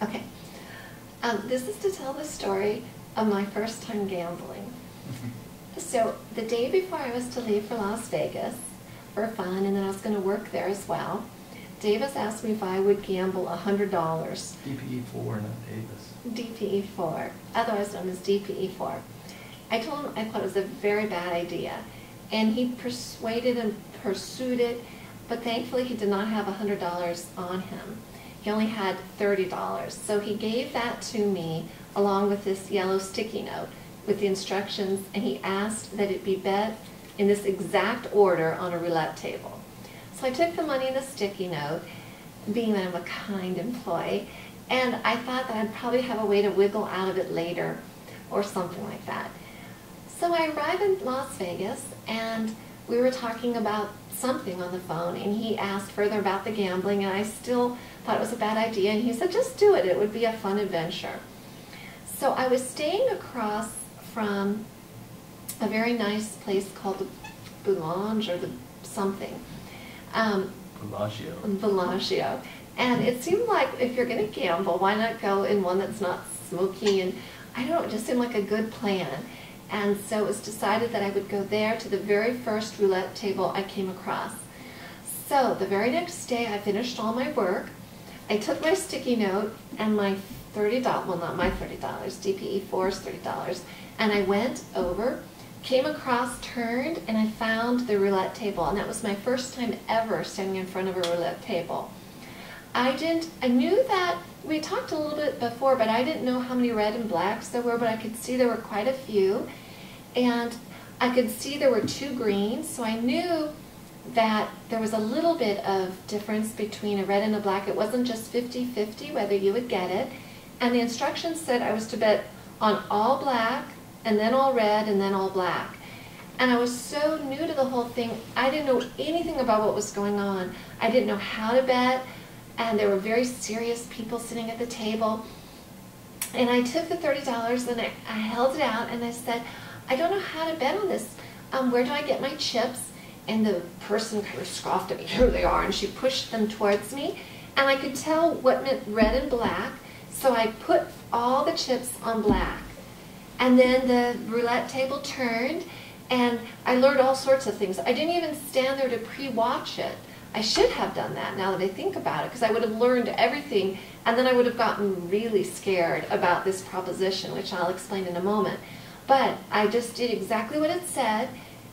Okay. This is to tell the story of my first time gambling. So the day before I was to leave for Las Vegas for fun, and then I was going to work there as well, Davis asked me if I would gamble $100. DPE4, not Davis. DPE4, otherwise known as DPE4. I told him I thought it was a very bad idea, and he persuaded and pursued it, but thankfully he did not have $100 on him. He only had $30, so he gave that to me along with this yellow sticky note with the instructions, and he asked that it be bet in this exact order on a roulette table. So I took the money in the sticky note, being that I'm a kind employee, and I thought that I'd probably have a way to wiggle out of it later or something like that. So I arrived in Las Vegas, and we were talking about something on the phone, and he asked further about the gambling, and I still thought it was a bad idea, and he said, just do it, it would be a fun adventure. So I was staying across from a very nice place called the Boulange or the something. Bellagio. And it seemed like if you're going to gamble, why not go in one that's not smoky, and I don't know, it just seemed like a good plan. And so it was decided that I would go there to the very first roulette table I came across. So the very next day I finished all my work. I took my sticky note and my $30, well not my $30, DPE4's $30, and I went over, came across, turned, and I found the roulette table, and that was my first time ever standing in front of a roulette table. I knew that, we talked a little bit before, but I didn't know how many red and blacks there were, but I could see there were quite a few, and I could see there were 2 greens, so I knew that there was a little bit of difference between a red and a black. It wasn't just 50-50 whether you would get it, and the instructions said I was to bet on all black, and then all red, and then all black. And I was so new to the whole thing, I didn't know anything about what was going on. I didn't know how to bet, and there were very serious people sitting at the table. And I took the $30 and I held it out and I said, I don't know how to bet on this. Where do I get my chips? And the person kind of scoffed at me, here they are, and she pushed them towards me. And I could tell what meant red and black, so I put all the chips on black. And then the roulette table turned, and I learned all sorts of things. I didn't even stand there to pre-watch it. I should have done that now that I think about it, because I would have learned everything, and then I would have gotten really scared about this proposition, which I'll explain in a moment. But I just did exactly what it said,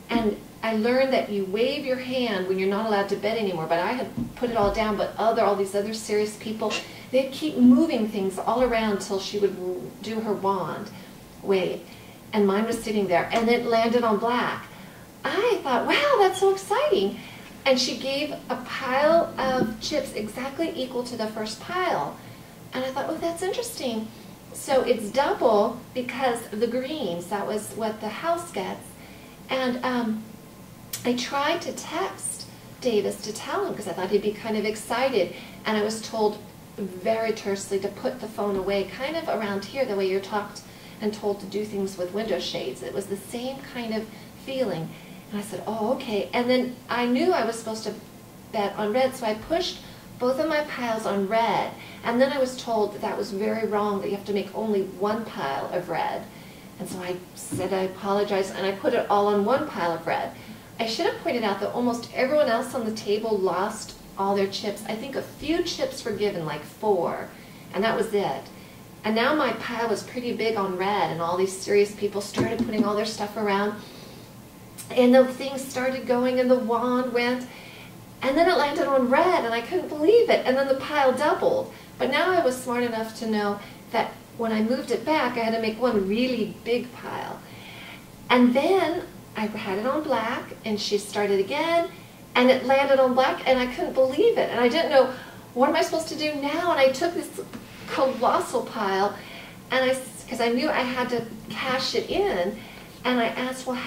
and I learned that you wave your hand when you're not allowed to bet anymore, but I had put it all down, but all these other serious people, they'd keep moving things all around till she would do her wand wave, and mine was sitting there, and it landed on black. I thought, wow, that's so exciting. And she gave a pile of chips exactly equal to the first pile. And I thought, oh, that's interesting. So it's double because of the greens. That was what the house gets. And I tried to text Davis to tell him because I thought he'd be kind of excited. And I was told very tersely to put the phone away, kind of around here, the way you're talked and told to do things with window shades. It was the same kind of feeling. And I said, oh, okay. And then I knew I was supposed to bet on red, so I pushed both of my piles on red. And then I was told that that was very wrong, that you have to make only one pile of red. And so I said I apologize, and I put it all on one pile of red. I should have pointed out that almost everyone else on the table lost all their chips. I think a few chips were given, like 4, and that was it. And now my pile was pretty big on red, and all these serious people started putting all their stuff around. And the things started going, and the wand went, and then it landed on red, and I couldn't believe it, and then the pile doubled. But now I was smart enough to know that when I moved it back, I had to make one really big pile. And then I had it on black, and she started again, and it landed on black, and I couldn't believe it. And I didn't know, what am I supposed to do now? And I took this colossal pile, and because I knew I had to cash it in, and I asked, well,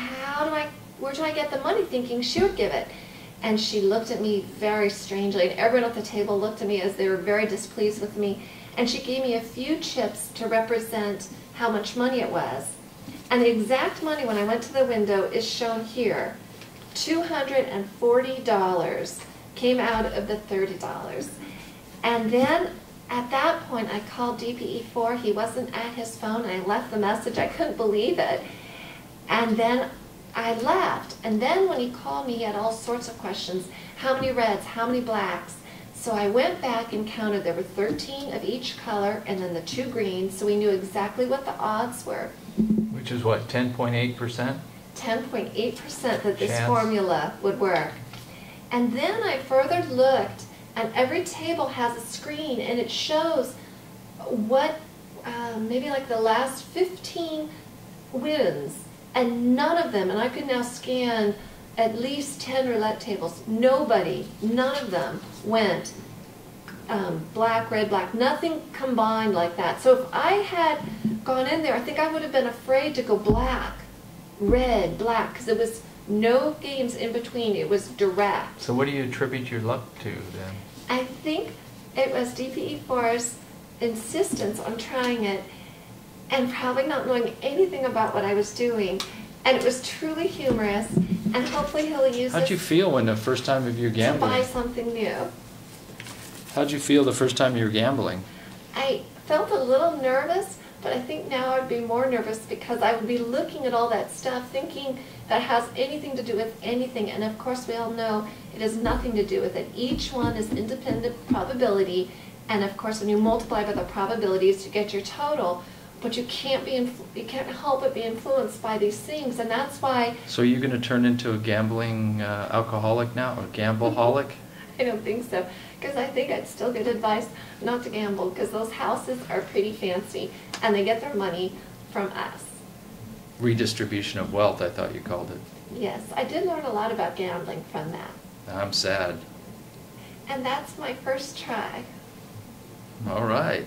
where do I get the money, thinking she would give it? And she looked at me very strangely, and everyone at the table looked at me as they were very displeased with me, and she gave me a few chips to represent how much money it was. And the exact money, when I went to the window, is shown here. $240 came out of the $30. And then At that point, I called DPE4. He wasn't at his phone, and I left the message. I couldn't believe it. And then I left. And then when he called me, he had all sorts of questions. How many reds? How many blacks? So I went back and counted. There were 13 of each color, and then the 2 greens, so we knew exactly what the odds were. Which is what, 10.8%? 10.8% that this Chance. formula would work. And then I further looked, and every table has a screen, and it shows what, maybe like the last 15 wins, and none of them, and I could now scan at least 10 roulette tables, none of them went black, red, black, nothing combined like that. So if I had gone in there, I think I would have been afraid to go black, red, black, because it was no games in between, it was direct. So what do you attribute your luck to then? I think it was DPE4's insistence on trying it and probably not knowing anything about what I was doing. And it was truly humorous, and hopefully he'll use How'd you feel when the first time of your to gambling? buy something new. How'd you feel the first time you were gambling? I felt a little nervous, but I think now I'd be more nervous because I would be looking at all that stuff, thinking that has anything to do with anything, and of course we all know it has nothing to do with it. Each one is independent probability, and of course when you multiply by the probabilities you get your total, but you can't help but be influenced by these things, and that's why... So are you going to turn into a gambling alcoholic now, or gambleaholic? I don't think so, because I think I'd still get advice not to gamble, because those houses are pretty fancy, and they get their money from us. Redistribution of wealth, I thought you called it. Yes, I did learn a lot about gambling from that. I'm sad. And that's my first try. All right.